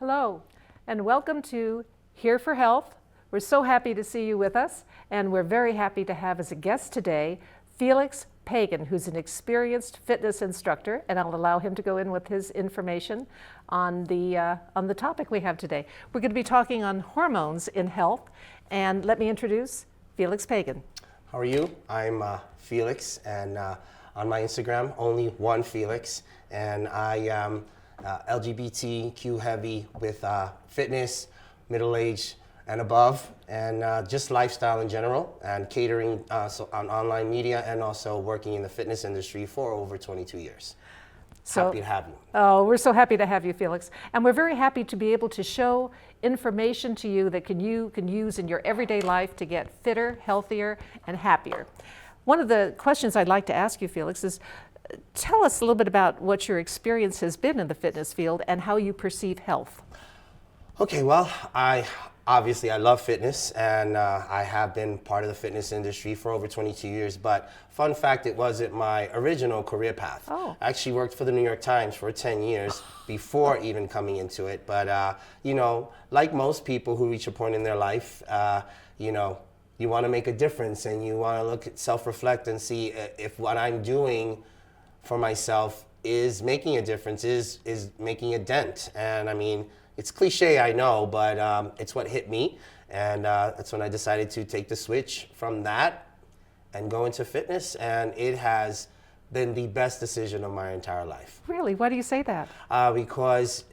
Hello, and welcome to Here for Health. We're so happy to see you with us, and we're very happy to have as a guest today Felix Pagan, who's an experienced fitness instructor, and I'll allow him to go in with his information on the topic we have today. We're going to be talking on hormones in health, and let me introduce Felix Pagan. How are you? I'm Felix, and on my Instagram, only one Felix, and I am LGBTQ heavy with fitness, middle age and above, and just lifestyle in general, and catering on online media, and also working in the fitness industry for over 22 years. So, happy to have you. Oh, we're so happy to have you, Felix. And we're very happy to be able to show information to you that you can use in your everyday life to get fitter, healthier, and happier. One of the questions I'd like to ask you, Felix, is tell us a little bit about what your experience has been in the fitness field and how you perceive health. Okay, well, I love fitness, and I have been part of the fitness industry for over 22 years, but fun fact, it wasn't my original career path. Oh. I actually worked for the New York Times for 10 years before even coming into it, but you know, like most people who reach a point in their life, you know, you want to make a difference, and you want to look at self-reflect and see if what I'm doing for myself is making a difference, is making a dent. And I mean, it's cliche, I know, but it's what hit me, and that's when I decided to take the switch from that and go into fitness, and it has been the best decision of my entire life. Really? Why do you say that? Because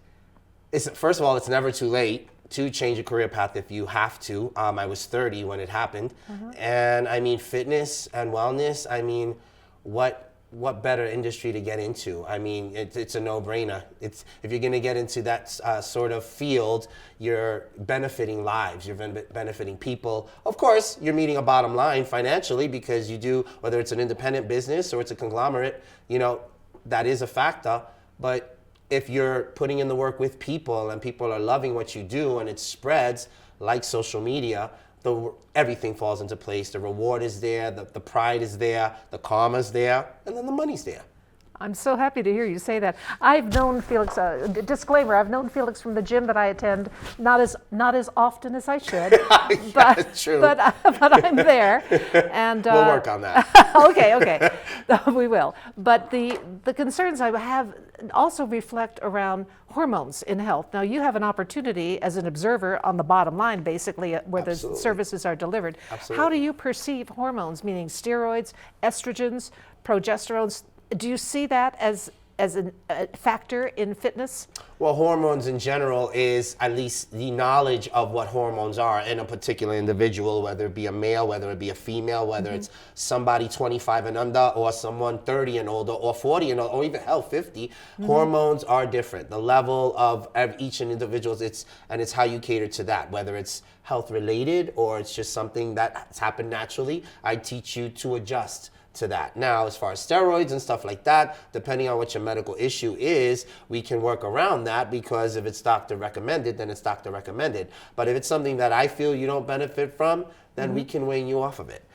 first of all, it's never too late to change a career path if you have to. I was 30 when it happened, and I mean, fitness and wellness, I mean, what better industry to get into? I mean, it's a no-brainer. If you're going to get into that sort of field, you're benefiting lives, you're benefiting people. Of course, you're meeting a bottom line financially because you do, whether it's an independent business or it's a conglomerate, you know, that is a factor. But if you're putting in the work with people and people are loving what you do and it spreads like social media, everything falls into place. The reward is there, the pride is there, the karma's there, and then the money's there. I'm so happy to hear you say that. I've known Felix, disclaimer, I've known Felix from the gym that I attend, not as often as I should, Yeah, true. but I'm there. And we'll work on that. Okay, we will. But the concerns I have also reflect around hormones in health. Now, you have an opportunity as an observer on the bottom line, basically, where Absolutely. the services are delivered. Absolutely. How do you perceive hormones, meaning steroids, estrogens, progesterones? Do you see that as a factor in fitness? Well, hormones in general is at least the knowledge of what hormones are in a particular individual, whether it be a male, whether it be a female, whether it's somebody 25 and under, or someone 30 and older, or 40 and older, or even 50. Hormones are different. The level of each individual, it's how you cater to that, whether it's health related or it's just something that's happened naturally. I teach you to adjust to that. Now, as far as steroids and stuff like that, depending on what your medical issue is, we can work around that, because if it's doctor recommended, then it's doctor recommended. But if it's something that I feel you don't benefit from, then we can wean you off of it.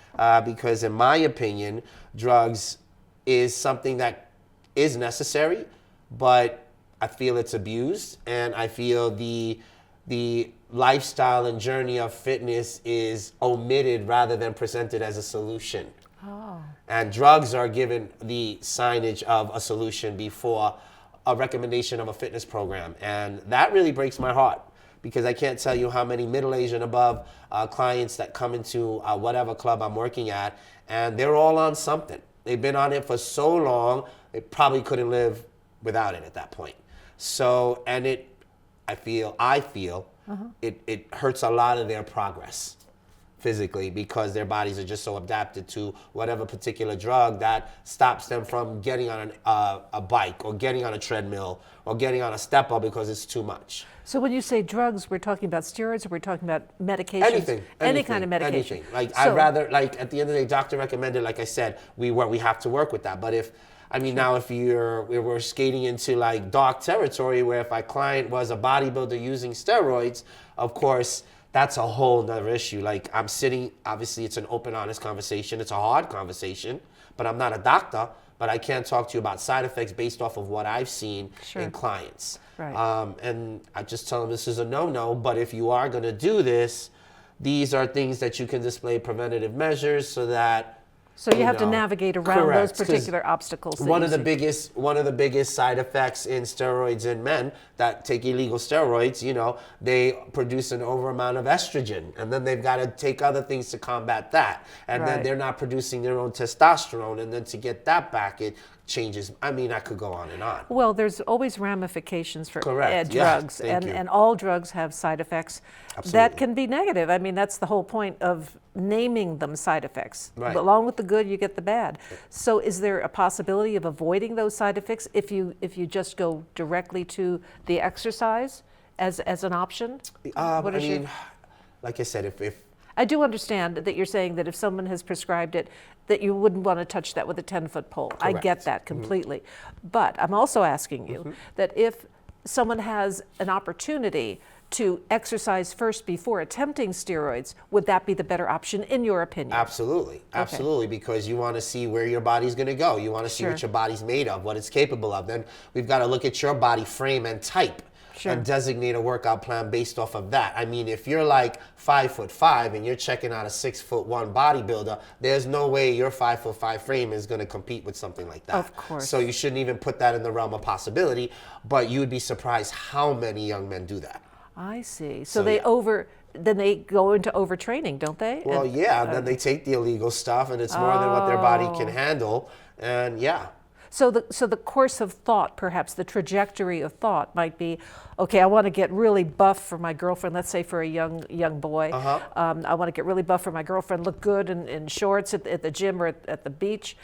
Because in my opinion, drugs is something that is necessary, but I feel it's abused, and I feel the lifestyle and journey of fitness is omitted rather than presented as a solution. Oh. And drugs are given the signage of a solution before a recommendation of a fitness program. And that really breaks my heart, because I can't tell you how many middle-aged and above clients that come into whatever club I'm working at, and they're all on something. They've been on it for so long, they probably couldn't live without it at that point. So, and I feel it hurts a lot of their progress physically, because their bodies are just so adapted to whatever particular drug that stops them from getting on a bike or getting on a treadmill or getting on a stepper because it's too much. So when you say drugs, we're talking about steroids, or we're talking about medications? Anything. Any kind of medication. Anything. Like, I'd rather, like, at the end of the day, doctor recommended, like I said, we have to work with that. But if we're skating into like dark territory where if my client was a bodybuilder using steroids, of course, that's a whole nother issue. Like, I'm sitting, obviously it's an open, honest conversation. It's a hard conversation, but I'm not a doctor. but I can't talk to you about side effects based off of what I've seen in clients. Right. And I just tell them this is a no-no, but if you are going to do this, these are things that you can display preventative measures so that So you have to navigate around correct, those particular obstacles. That one of the biggest side effects in steroids in men that take illegal steroids, you know, they produce an over amount of estrogen, and then they've got to take other things to combat that, and then they're not producing their own testosterone, and then to get that back, it changes. I mean, I could go on and on. Well, there's always ramifications for drugs, Yeah, and all drugs have side effects that can be negative. I mean, that's the whole point of naming them side effects. Right. Along with the good, you get the bad. So is there a possibility of avoiding those side effects if you just go directly to the exercise as an option? Like I said, if I do understand that you're saying that if someone has prescribed it, that you wouldn't want to touch that with a 10-foot pole. Correct. I get that completely. But I'm also asking you that if someone has an opportunity to exercise first before attempting steroids, would that be the better option in your opinion? Absolutely, absolutely, because you want to see where your body's going to go. You want to see what your body's made of, what it's capable of. Then we've got to look at your body frame and type and designate a workout plan based off of that. I mean, if you're like 5'5" and you're checking out a 6'1" bodybuilder, there's no way your 5'5" frame is going to compete with something like that. Of course. So you shouldn't even put that in the realm of possibility, but you would be surprised how many young men do that. I see. So then they go into overtraining, don't they? Well, then they take the illegal stuff, and it's more than what their body can handle, and So the course of thought, perhaps the trajectory of thought might be, okay, I want to get really buff for my girlfriend. Let's say for a young boy, I want to get really buff for my girlfriend, look good in shorts at the gym or at the beach.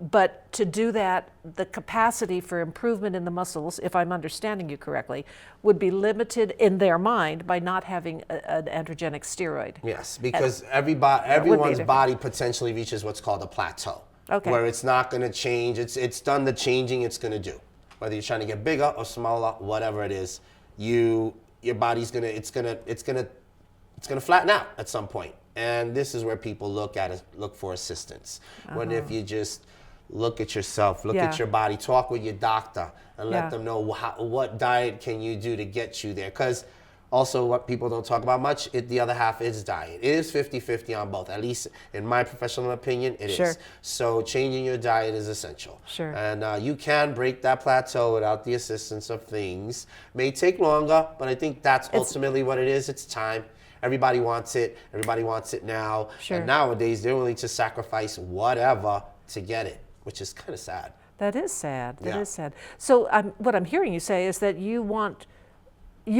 But to do that, the capacity for improvement in the muscles, if I'm understanding you correctly, would be limited in their mind by not having an androgenic steroid. Yes, because everyone's body potentially reaches what's called a plateau. Okay. Where it's not going to change. It's done the changing it's going to do. Whether you're trying to get bigger or smaller, whatever it is, your body's going to flatten out at some point. And this is where people look for assistance. When if you just look at yourself, look at your body, talk with your doctor, and let them know what diet can you do to get you there. Because also what people don't talk about much, the other half is diet. It is 50-50 on both, at least in my professional opinion, it is. So changing your diet is essential. And you can break that plateau without the assistance of things. May take longer, but I think that's ultimately what it is. It's time. Everybody wants it. Everybody wants it now. And nowadays, they're willing to sacrifice whatever to get it, which is kind of sad. That is sad. That is sad. So what I'm hearing you say is that you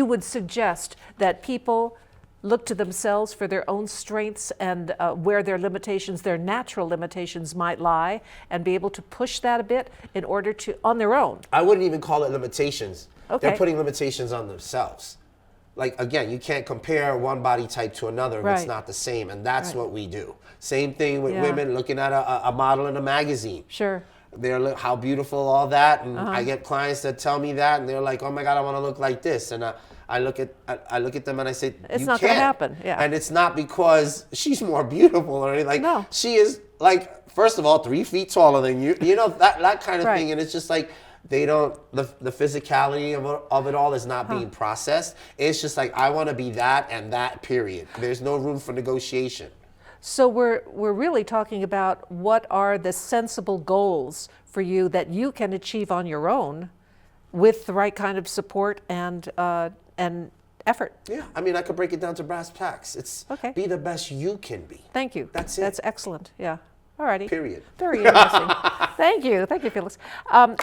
would suggest that people look to themselves for their own strengths and where their limitations, their natural limitations might lie, and be able to push that a bit in order to, on their own. I wouldn't even call it limitations. They're putting limitations on themselves. Like, again, you can't compare one body type to another if it's not the same, and that's what we do. Same thing with women looking at a model in a magazine. They're how beautiful, all that, and I get clients that tell me that, and they're like, "Oh my God, I want to look like this," and I look at them and I say, "It's not going to happen." And it's not because she's more beautiful or anything. Like, she is, like, first of all, 3 feet taller than you. You know, that kind of thing, and it's just like, they don't, the physicality of it all is not being processed. It's just like, I want to be that and that, period. There's no room for negotiation. So we're really talking about what are the sensible goals for you that you can achieve on your own with the right kind of support and effort. Yeah, I mean, I could break it down to brass tacks. It's be the best you can be. Thank you. That's it. That's excellent. Yeah. All righty. Period. Very interesting. Thank you, Felix.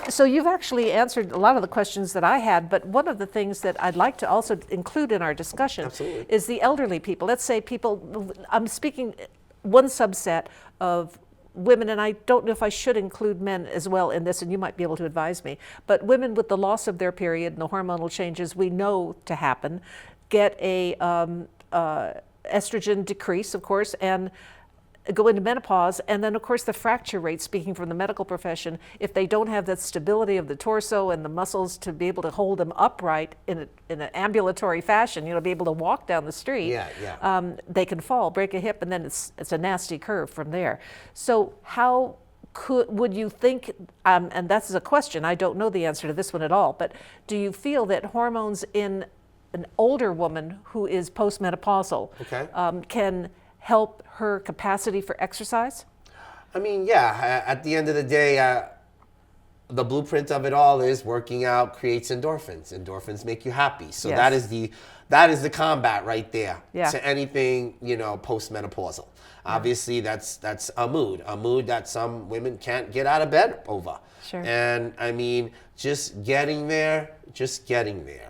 So you've actually answered a lot of the questions that I had, but one of the things that I'd like to also include in our discussion is the elderly people. Let's say people, I'm speaking one subset of women, and I don't know if I should include men as well in this, and you might be able to advise me, but women with the loss of their period and the hormonal changes we know to happen get a estrogen decrease, of course, and go into menopause, and then of course the fracture rate, speaking from the medical profession, if they don't have that stability of the torso and the muscles to be able to hold them upright in an ambulatory fashion, you know, be able to walk down the street, they can fall, break a hip, and then it's a nasty curve from there. So how would you think, and that's a question, I don't know the answer to this one at all, but do you feel that hormones in an older woman who is postmenopausal can help her capacity for exercise? I mean, yeah, at the end of the day, the blueprint of it all is working out creates endorphins. Endorphins make you happy. So that is the combat right there to anything, postmenopausal. Obviously, that's a mood that some women can't get out of bed over. Sure. And I mean, just getting there.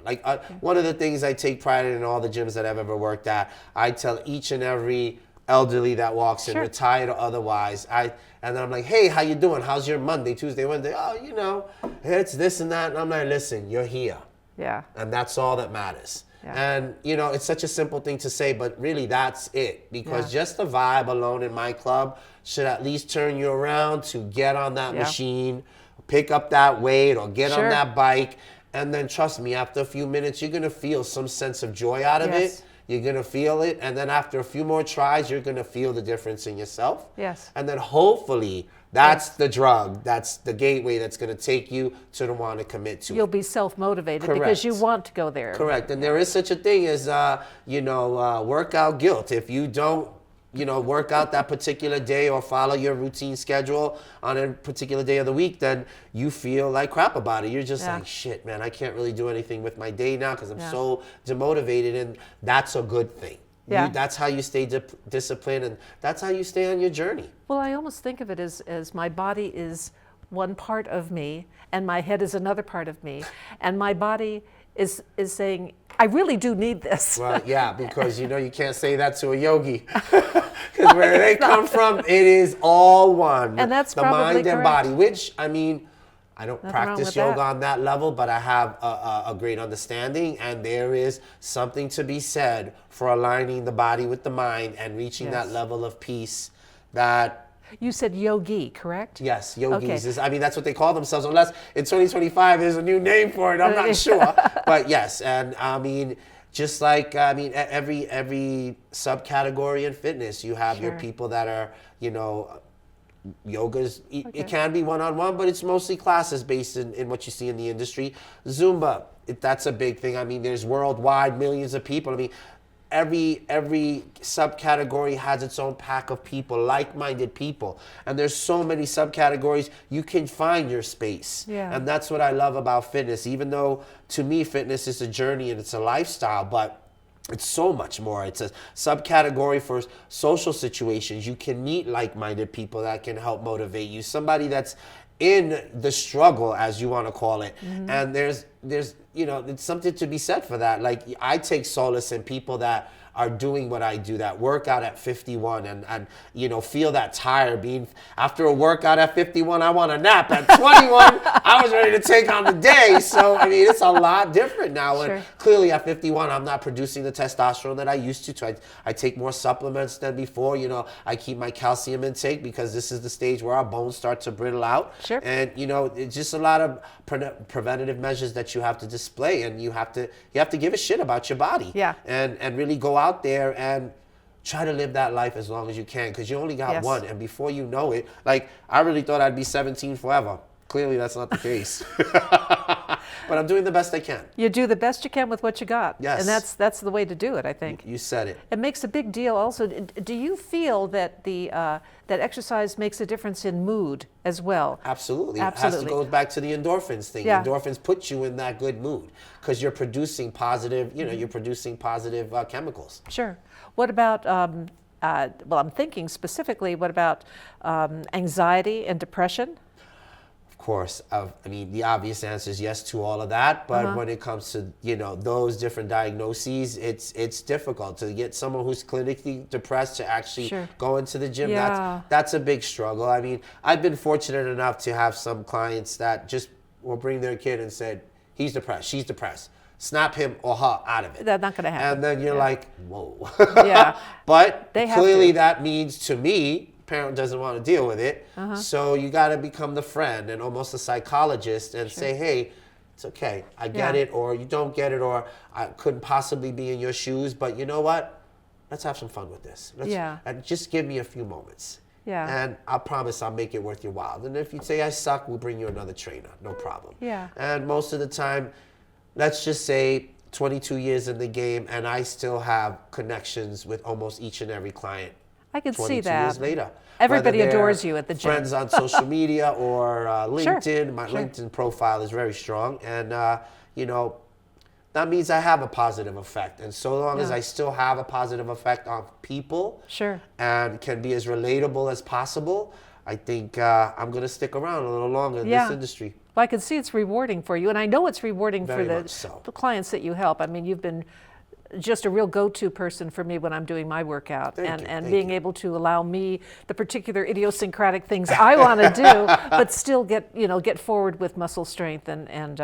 Like one of the things I take pride in all the gyms that I've ever worked at, I tell each and every elderly that walks in, retired or otherwise, and then I'm like, hey, how you doing? How's your Monday, Tuesday, Wednesday? Oh, it's this and that. And I'm like, listen, you're here. Yeah. And that's all that matters. Yeah. And, it's such a simple thing to say, but really that's it. Because just the vibe alone in my club should at least turn you around to get on that machine, pick up that weight or get on that bike. And then trust me, after a few minutes, you're going to feel some sense of joy out of it. You're going to feel it. And then after a few more tries, you're going to feel the difference in yourself. Yes. And then hopefully that's the drug, that's the gateway that's going to take you to the one to commit to. You'll be self-motivated because you want to go there. Correct. And there is such a thing as, workout guilt. If you don't, work out that particular day or follow your routine schedule on a particular day of the week, then you feel like crap about it. You're just like, shit, man, I can't really do anything with my day now because I'm so demotivated, and that's a good thing. Yeah. That's how you stay disciplined, and that's how you stay on your journey. Well, I almost think of it as my body is one part of me, and my head is another part of me, and my body is saying, I really do need this. Well, yeah, because you can't say that to a yogi. Because where they come from, it is all one. And that's the probably mind correct. and body, which, I mean, I don't Nothing practice yoga on that level, but I have a great understanding, and there is something to be said for aligning the body with the mind and reaching that level of peace that... You said yogi, correct? Yes, yogis. Okay. That's what they call themselves, unless in 2025 there's a new name for it. I'm not sure. But yes, and just like, every subcategory in fitness, you have your people that are, yogas. It can be one-on-one, but it's mostly classes based in what you see in the industry. Zumba, that's a big thing. There's worldwide millions of people. Every subcategory has its own pack of people, like-minded people. And there's so many subcategories, you can find your space. Yeah. And that's what I love about fitness, even though to me fitness is a journey and it's a lifestyle, but it's so much more. It's a subcategory for social situations. You can meet like-minded people that can help motivate you. Somebody that's in the struggle, as you want to call it. Mm-hmm. And there's it's something to be said for that. Like, I take solace in people that are doing what I do, that work out at 51 and feel that tired. After a workout at 51, I want a nap. At 21, I was ready to take on the day. So, it's a lot different now. Sure. And clearly at 51, I'm not producing the testosterone that I used to. So I take more supplements than before. I keep my calcium intake because this is the stage where our bones start to brittle out. Sure. And, it's just a lot of preventative measures that you have to display, and you have to give a shit about your body. Yeah. And really go out there and try to live that life as long as you can, because you only got one. And before you know it, I really thought I'd be 17 forever. Clearly that's not the case. But I'm doing the best I can. You do the best you can with what you got. Yes. And that's the way to do it, I think. You said it. It makes a big deal also. Do you feel that that exercise makes a difference in mood as well? Absolutely. It has to go back to the endorphins thing. Yeah. Endorphins put you in that good mood because you're producing positive, you're producing positive chemicals. Sure. What about, I'm thinking specifically, what about anxiety and depression? Of course, the obvious answer is yes to all of that. But when it comes to those different diagnoses, it's difficult to get someone who's clinically depressed to actually go into the gym. Yeah. That's a big struggle. I've been fortunate enough to have some clients that just will bring their kid and said, he's depressed, she's depressed. Snap him or her out of it. That's not going to happen. And then you're like, whoa. Yeah. But clearly that means to me, parent doesn't want to deal with it, so you got to become the friend and almost a psychologist and say, hey, it's okay, I get it, or you don't get it, or I couldn't possibly be in your shoes, but you know what, let's have some fun with this. And just give me a few moments. Yeah. And I promise I'll make it worth your while. And if you say I suck, we'll bring you another trainer, no problem. Yeah. And most of the time, let's just say 22 years in the game, and I still have connections with almost each and every client. I can 22 see that. years later. Everybody Whether they're adores you at the gym. Friends on social media or LinkedIn. My Sure. LinkedIn profile is very strong. And, you know, that means I have a positive effect. And so long as Yeah. I still have a positive effect on people Sure. and can be as relatable as possible, I think I'm going to stick around a little longer in Yeah. this industry. Well, I can see it's rewarding for you, and I know it's rewarding Very for much so. the clients that you help. I mean, you've been just a real go-to person for me when I'm doing my workout, and Thank being you. able to allow me the particular idiosyncratic things I want to do, but still get forward with muscle strength, and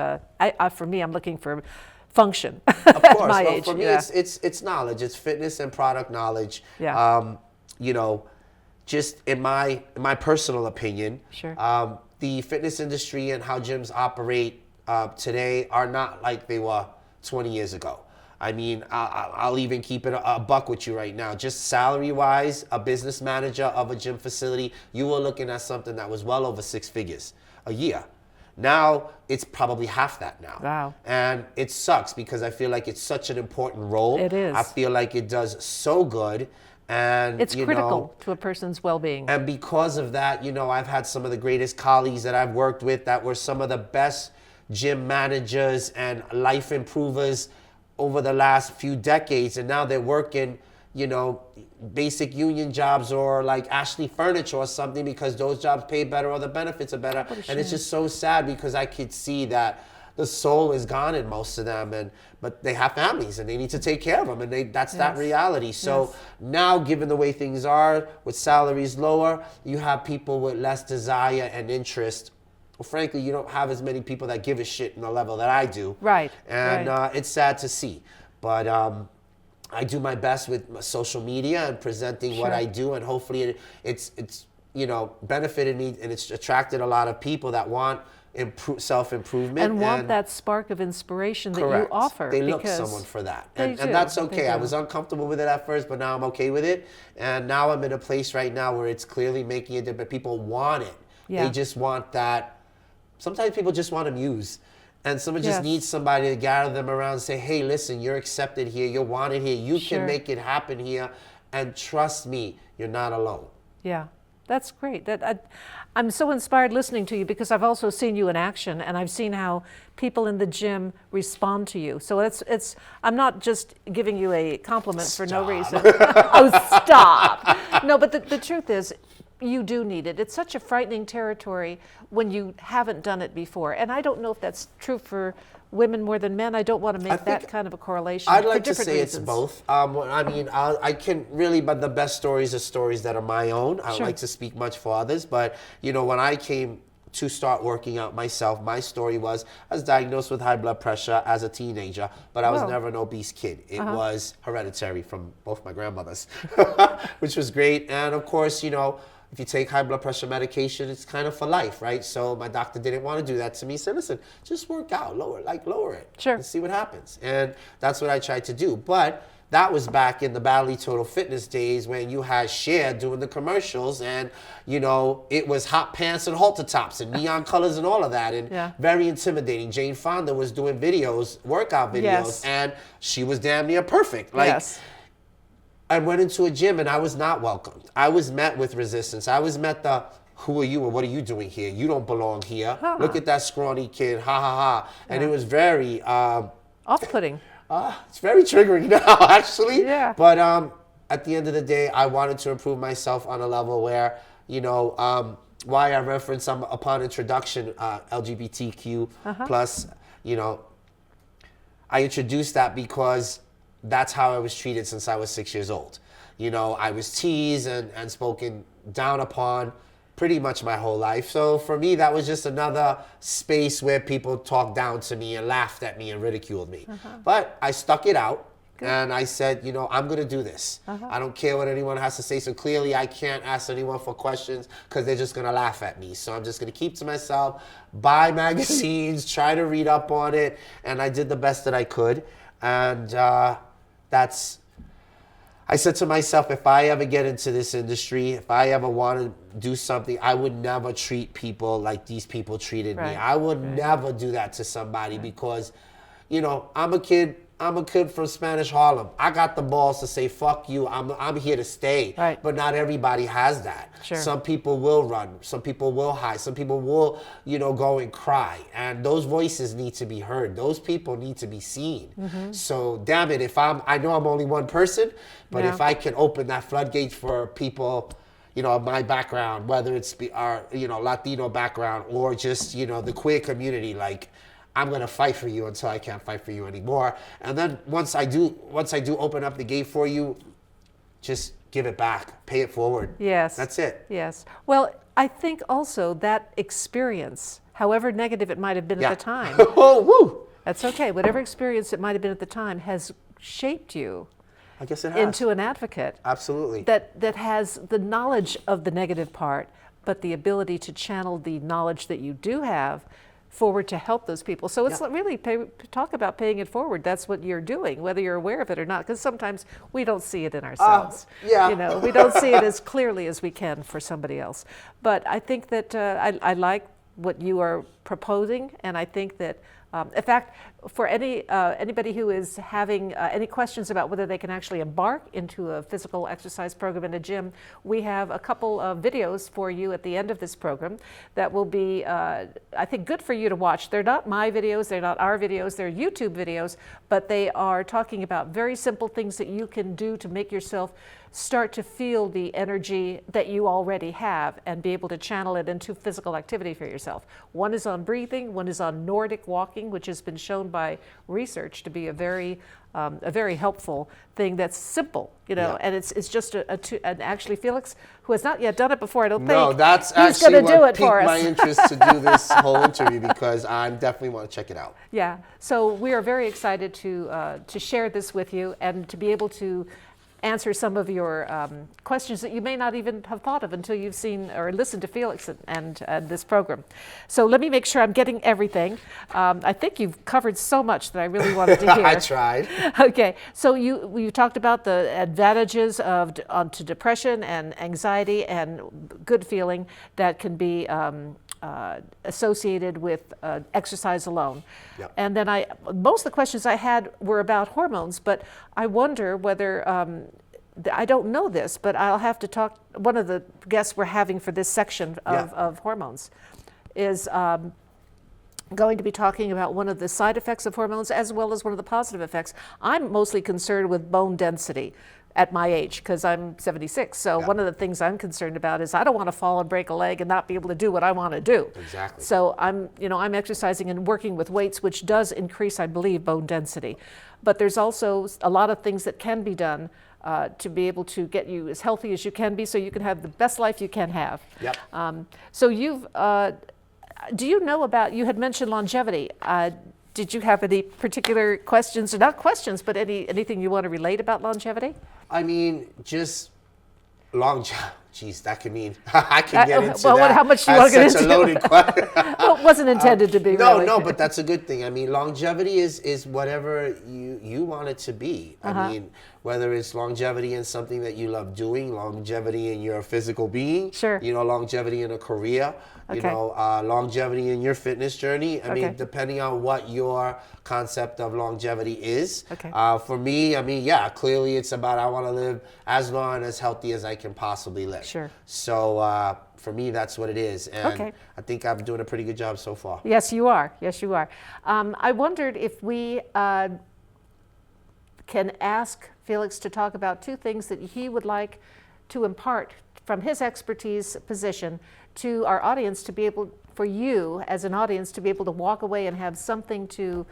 for me, I'm looking for function Of at course. my Well, age. for me, Yeah. it's knowledge. It's fitness and product knowledge. Yeah. You know, just in my personal opinion, Sure. The fitness industry and how gyms operate today are not like they were 20 years ago. I mean, I'll even keep it a buck with you right now. Just salary-wise, a business manager of a gym facility, you were looking at something that was well over 6 figures a year. Now, it's probably half that now. Wow. And it sucks because I feel like it's such an important role. It is. I feel like it does so good. And It's you critical know, to a person's well-being. and because of that, you know, I've had some of the greatest colleagues that I've worked with that were some of the best gym managers and life improvers over the last few decades. And now they're working, you know, basic union jobs or like Ashley Furniture or something because those jobs pay better or the benefits are better. And it's just so sad because I could see that the soul is gone in most of them, but they have families and they need to take care of them, and that's that Yes. reality. So Yes. now, given the way things are, with salaries lower, you have people with less desire and interest. Well, frankly, you don't have as many people that give a shit in the level that I do. Right, And right. It's sad to see, but I do my best with my social media and presenting what Sure. I do, and hopefully it's you know, benefited me and it's attracted a lot of people that want self-improvement And want that spark of inspiration that correct. you offer. They look because someone for that. they And do, that's they okay. I do. was uncomfortable with it at first, but now I'm okay with it. And now I'm in a place right now where it's clearly making a difference. People want it. Yeah. They just want that. Sometimes people just want to muse. And someone just Yes. needs somebody to gather them around and say, hey, listen, you're accepted here. You're wanted here. You Sure. can make it happen here. And trust me, you're not alone. Yeah, that's great. I'm so inspired listening to you because I've also seen you in action, and I've seen how people in the gym respond to you. So I'm not just giving you a compliment for no reason. Oh, stop. No, but the truth is, you do need it. It's such a frightening territory when you haven't done it before. And I don't know if that's true for women more than men. I don't want to make that think kind of a correlation. I'd for like to different say reasons. it's both. I mean, I can really, but the best stories are stories that are my own. I don't Sure. like to speak much for others, but you know, when I came to start working out myself, my story was I was diagnosed with high blood pressure as a teenager, but I was Whoa. never an obese kid. It was hereditary from both my grandmothers, which was great. And of course, you know, if you take high blood pressure medication, it's kind of for life, right? So my doctor didn't want to do that to me. He said, listen, just work out, lower it, Sure. and see what happens. And that's what I tried to do. But that was back in the Bally Total Fitness days when you had Cher doing the commercials, and you know, it was hot pants and halter tops and neon colors and all of that, and Yeah. very intimidating. Jane Fonda was doing videos, workout videos, Yes. and she was damn near perfect. Like, Yes. I went into a gym and I was not welcomed. I was met with resistance. I was met who are you and what are you doing here? You don't belong here. Huh. Look at that scrawny kid, ha ha ha. And it was very, Off-putting. it's very triggering now actually. Yeah. But at the end of the day, I wanted to improve myself on a level where, you know, why I reference upon introduction, LGBTQ plus, you know, I introduced that because that's how I was treated since I was 6 years old. You know, I was teased and spoken down upon pretty much my whole life. So for me, that was just another space where people talked down to me and laughed at me and ridiculed me. But I stuck it out. And I said, you know, I'm going to do this. I don't care what anyone has to say. So clearly I can't ask anyone for questions because they're just going to laugh at me. So I'm just going to keep to myself, buy magazines, try to read up on it. And I did the best that I could. And I said to myself, if I ever get into this industry, if I ever want to do something, I would never treat people like these people treated me. Right. I would never do that to somebody because, you know, I'm a kid from Spanish Harlem. I got the balls to say, fuck you, I'm here to stay. Right. But not everybody has that. Sure. Some people will run. Some people will hide. Some people will, you know, go and cry. And those voices need to be heard. Those people need to be seen. So damn it, I know I'm only one person, but Yeah. if I can open that floodgate for people, you know, of my background, whether it's our, you know, Latino background or just, you know, the queer community, like, I'm gonna fight for you until I can't fight for you anymore. And then once I do open up the gate for you, just give it back, pay it forward. Yes. That's it. Yes. Well, I think also that experience, however negative it might have been at the time, Oh, woo! that's okay. Whatever experience it might have been at the time has shaped you I guess it has. into an advocate Absolutely. that has the knowledge of the negative part, but the ability to channel the knowledge that you do have forward to help those people. So it's really talk about paying it forward. That's what you're doing, whether you're aware of it or not, because sometimes we don't see it in ourselves. Yeah. You know, we don't see it as clearly as we can for somebody else. But I think that I like what you are proposing, and I think that in fact, for anybody who is having any questions about whether they can actually embark into a physical exercise program in a gym, we have a couple of videos for you at the end of this program that will be, I think, good for you to watch. They're not my videos, they're not our videos, they're YouTube videos, but they are talking about very simple things that you can do to make yourself start to feel the energy that you already have and be able to channel it into physical activity for yourself. One is on breathing, one is on Nordic walking, which has been shown by research to be a very helpful thing that's simple, you know, and it's just and actually Felix, who has not yet done it before, I don't think. No, that's he's actually gonna do what it for piqued us. my interest to do this whole interview because I definitely want to check it out. Yeah, so we are very excited to share this with you and to be able to answer some of your questions that you may not even have thought of until you've seen or listened to Felix and this program. So let me make sure I'm getting everything. I think you've covered so much that I really wanted to hear. I tried. Okay, so you talked about the advantages of to depression and anxiety and good feeling that can be associated with exercise alone. Yep. And then most of the questions I had were about hormones, but I wonder whether, I don't know this, but I'll have to talk, one of the guests we're having for this section of hormones is going to be talking about one of the side effects of hormones as well as one of the positive effects. I'm mostly concerned with bone density at my age because I'm 76. So one of the things I'm concerned about is I don't want to fall and break a leg and not be able to do what I want to do. Exactly. So I'm exercising and working with weights, which does increase, I believe, bone density. But there's also a lot of things that can be done to be able to get you as healthy as you can be so you can have the best life you can have. Yep. So do you know about, you had mentioned longevity. Did you have any particular questions, or not questions, but anything you want to relate about longevity? I mean, just longevity. Geez, that could mean I can get into well, that. how much do you want to get That's such into? a loaded question. Well, it wasn't intended to be. No, really. no, but that's a good thing. I mean, longevity is whatever you want it to be. I mean, whether it's longevity in something that you love doing, longevity in your physical being, Sure. you know, longevity in a career, you Okay. know, longevity in your fitness journey. I Okay. mean, depending on what your concept of longevity is. Okay. For me, I mean, yeah, clearly it's about I want to live as long and as healthy as I can possibly live. Sure. So for me, that's what it is. And Okay. I think I'm doing a pretty good job so far. Yes, you are. Yes, you are. I wondered if we can ask Felix to talk about two things that he would like to impart from his expertise position to our audience, to be able, for you as an audience, to be able to walk away and have something to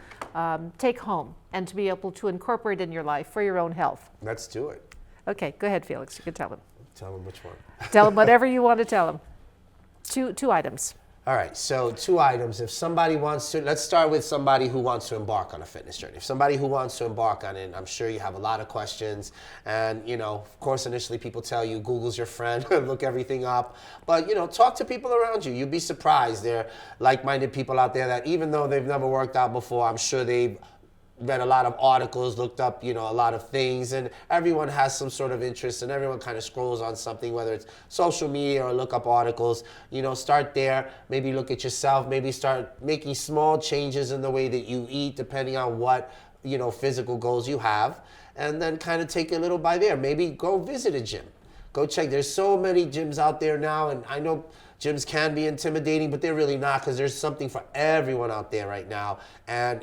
take home and to be able to incorporate in your life for your own health. Let's do it. Okay, go ahead, Felix. You can tell him. Tell them which one. Tell him whatever you want to tell him. Two items. All right, so 2 items. If somebody wants to, let's start with somebody who wants to embark on a fitness journey. If somebody who wants to embark on it, I'm sure you have a lot of questions. And, you know, of course, initially people tell you Google's your friend, look everything up. But, you know, talk to people around you. You'd be surprised. There are like-minded people out there that even though they've never worked out before, I'm sure they've read a lot of articles, looked up, a lot of things, and everyone has some sort of interest, and everyone kind of scrolls on something, whether it's social media or look up articles. Start there, maybe look at yourself, maybe start making small changes in the way that you eat, depending on what, physical goals you have, and then kind of take it little by there. Maybe go visit a gym. Go check. There's so many gyms out there now, and I know gyms can be intimidating, but they're really not, because there's something for everyone out there right now. And,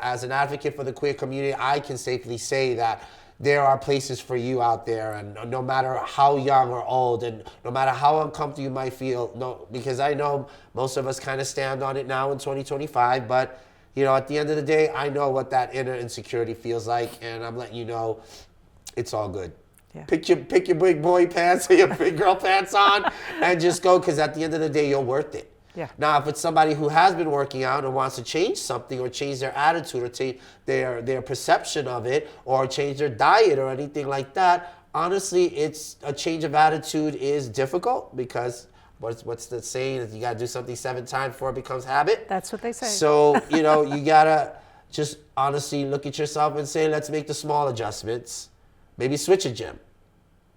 as an advocate for the queer community, I can safely say that there are places for you out there, and no matter how young or old, and no matter how uncomfortable you might feel, because I know most of us kind of stand on it now in 2025, but, at the end of the day, I know what that inner insecurity feels like, and I'm letting you know it's all good. Yeah. Pick your big boy pants or your big girl pants on and just go, because at the end of the day, you're worth it. Yeah. Now, if it's somebody who has been working out and wants to change something, or change their attitude, or change their perception of it, or change their diet or anything like that, honestly, it's a change of attitude is difficult, because what's the saying? You got to do something 7 times before it becomes habit. That's what they say. So, you got to just honestly look at yourself and say, let's make the small adjustments. Maybe switch a gym.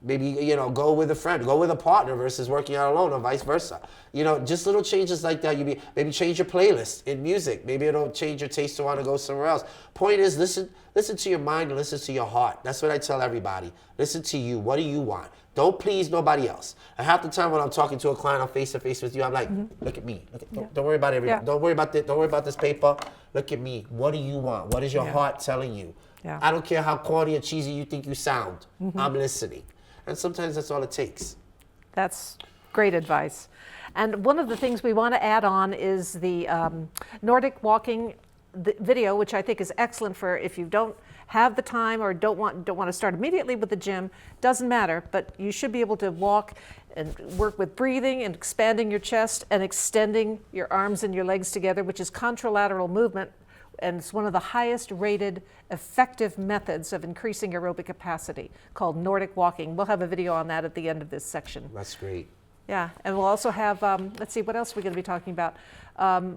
Maybe, go with a friend, go with a partner versus working out alone, or vice versa. Just little changes like that. Maybe change your playlist in music. Maybe it'll change your taste to want to go somewhere else. Point is, listen to your mind and listen to your heart. That's what I tell everybody. Listen to you. What do you want? Don't please nobody else. And half the time when I'm talking to a client, I'm face to face with you, I'm like, look at me. Don't worry about everything. Yeah. Don't worry about this paper. Look at me. What do you want? What is your heart telling you? Yeah. I don't care how corny or cheesy you think you sound. I'm listening. And sometimes that's all it takes. That's great advice. And one of the things we want to add on is the Nordic walking video, which I think is excellent for if you don't have the time or don't want to start immediately with the gym. Doesn't matter, but you should be able to walk and work with breathing and expanding your chest and extending your arms and your legs together, which is contralateral movement. And it's one of the highest rated effective methods of increasing aerobic capacity, called Nordic walking. We'll have a video on that at the end of this section. That's great. Yeah, and we'll also have, let's see, what else we're going to be talking about.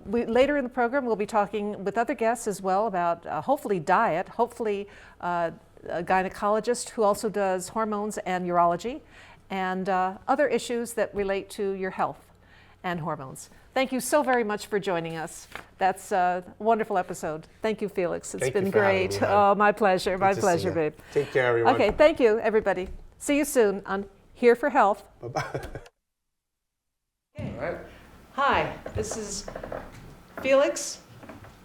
Later in the program, we'll be talking with other guests as well about hopefully diet, hopefully a gynecologist who also does hormones and urology, and other issues that relate to your health and hormones. Thank you so very much for joining us. That's a wonderful episode. Thank you, Felix. It's been great. Oh, my pleasure. My pleasure, babe. Take care, everyone. Okay, thank you, everybody. See you soon on Here for Health. Bye-bye. Okay. All right. Hi, this is Felix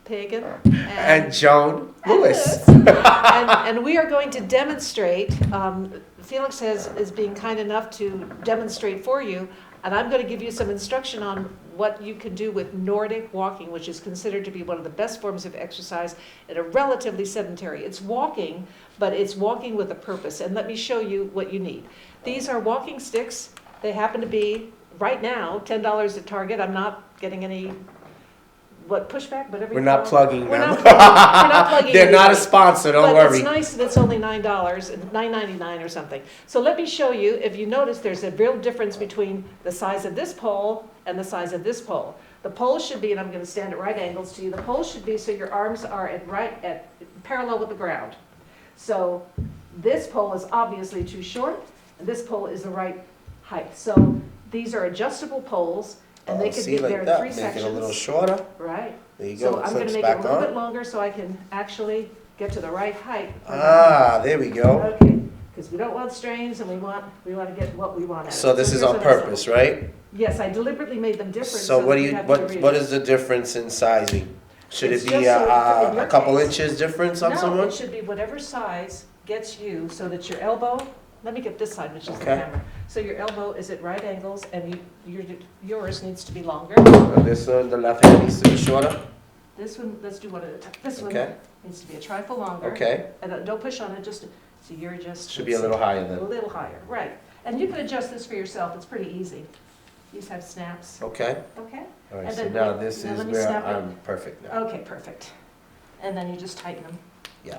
Pagan and Joan Lewis. and we are going to demonstrate. Felix is being kind enough to demonstrate for you, and I'm going to give you some instruction on what you can do with Nordic walking, which is considered to be one of the best forms of exercise and a relatively sedentary. It's walking, but it's walking with a purpose. And let me show you what you need. These are walking sticks. They happen to be, right now, $10 at Target. I'm not getting any pushback, whatever. We're not plugging them. We're not plugging They're not a sponsor, don't worry. It's nice that it's only $9, $9.99 or something. So let me show you. If you notice, there's a real difference between the size of this pole and the size of this pole. The pole should be, and I'm going to stand at right angles to you, the pole should be so your arms are at parallel with the ground. So this pole is obviously too short, and this pole is the right height. So these are adjustable poles. And they could be there in 3 sections. Make it a little shorter. Right. There you go. So I'm going to make it a little bit longer so I can actually get to the right height. There we go. Okay. Because we don't want strains, and we want to get what we want out of it. So this is on purpose, right? Yes, I deliberately made them different. So what is the difference in sizing? Should it be a couple inches difference on someone? No, it should be whatever size gets you, so that your elbow. Let me get this side, which is the camera. So your elbow is at right angles, and yours needs to be longer. So this one, the left hand, needs to be shorter? This one, let's do one at a time. This one needs to be a trifle longer. Okay. And don't push on it, so you're just... Should be a little higher then. A little higher, right. And you can adjust this for yourself. It's pretty easy. These have snaps. Okay. Okay? All right, so now this is where I'm perfect now. Okay, perfect. And then you just tighten them. Yeah.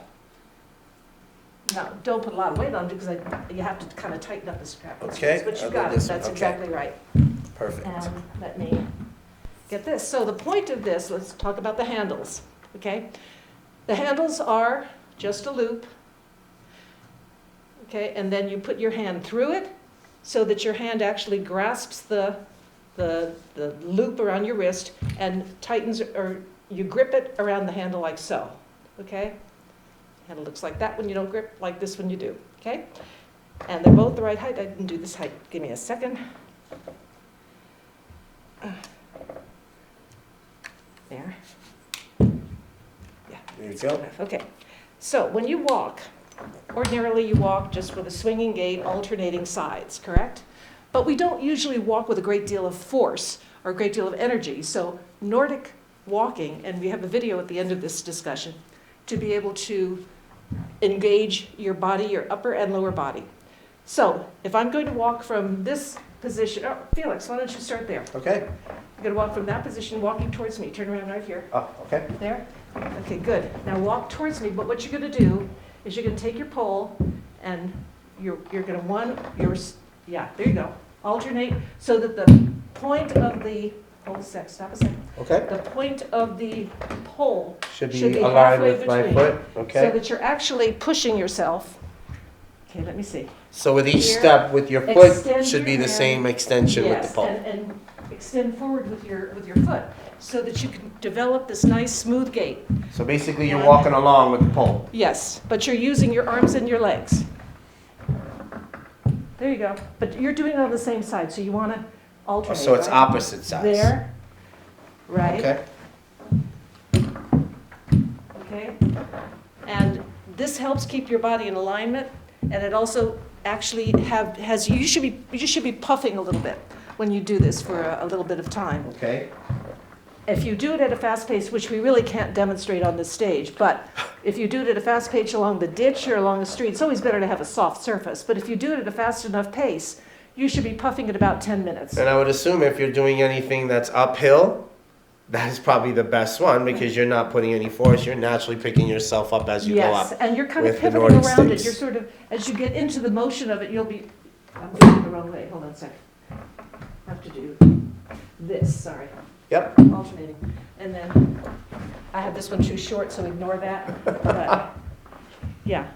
Now, don't put a lot of weight on it, because you have to kind of tighten up the strap. Okay. But you got it. That's exactly right. Perfect. And let me get this. So the point of this, let's talk about the handles, okay? The handles are just a loop. Okay, and then you put your hand through it so that your hand actually grasps the loop around your wrist and tightens, or you grip it around the handle like so. Okay? Handle looks like that when you don't grip, like this when you do. Okay? And they're both the right height. I didn't do this height. Give me a second. There. Yeah. There you go. Okay. So when you walk, ordinarily you walk just with a swinging gait, alternating sides, correct? But we don't usually walk with a great deal of force or a great deal of energy. So Nordic walking, and we have a video at the end of this discussion, to be able to engage your body, your upper and lower body. So if I'm going to walk from this position, oh, Felix, why don't you start there? Okay. You're going to walk from that position, walking towards me. Turn around right here. Oh, okay. There? Okay, good. Now walk towards me, but what you're going to do is you're going to take your pole and you're going to yeah, there you go. Alternate so that the point of the, hold a sec, stop a second. Okay. The point of the pole Should be aligned halfway with my between, foot. Okay. so that you're actually pushing yourself. Okay, let me see. So with each Here, step with your foot extend should your be the hand. same extension with the Yes, pole. and extend forward with your foot so that you can develop this nice smooth gait. So basically you're And- walking along with the pole. Yes, but you're using your arms and your legs. There you go. But you're doing it on the same side, so you want to alternate. So it's right? opposite sides. There, right? Okay. Okay. And this helps keep your body in alignment, and it also actually you should be puffing a little bit when you do this for a little bit of time. Okay. If you do it at a fast pace, which we really can't demonstrate on this stage, but if you do it at a fast pace along the ditch or along the street, it's always better to have a soft surface. But if you do it at a fast enough pace, you should be puffing at about 10 minutes. And I would assume if you're doing anything that's uphill, that is probably the best one because you're not putting any force. You're naturally picking yourself up as you go up. Yes, and you're kind of with the pivoting Nordic around it. sticks. You're sort of, as you get into the motion of it, you'll be, I'm going the wrong way. Hold on a second. I have to do this, sorry. Yep. Alternating. And then I have this one too short, so ignore that. But, yeah.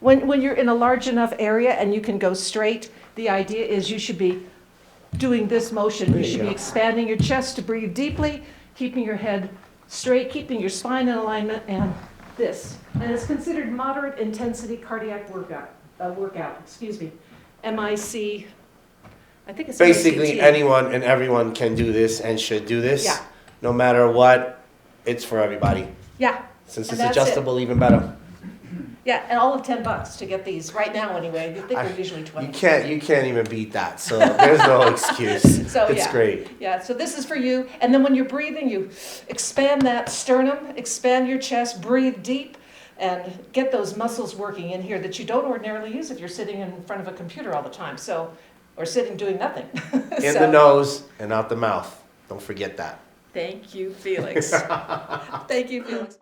When you're in a large enough area and you can go straight, the idea is you should be doing this motion. There You you should be go. expanding your chest to breathe deeply, keeping your head straight, keeping your spine in alignment, and this. And it's considered moderate intensity cardiac workout. Excuse me. MIC. I think it's Basically, MICT. anyone and everyone can do this and should do this. Yeah. No matter what, it's for everybody. Yeah. Since And it's that's it. adjustable, even better. Yeah, and all of $10 to get these right now anyway. I think they're usually 20. You can't even beat that. So there's no excuse. So, It's yeah. great. Yeah, so this is for you. And then when you're breathing, you expand that sternum, expand your chest, breathe deep, and get those muscles working in here that you don't ordinarily use if you're sitting in front of a computer all the time. So, or sitting doing nothing. In the nose and out the mouth. Don't forget that. Thank you, Felix. Thank you, Felix.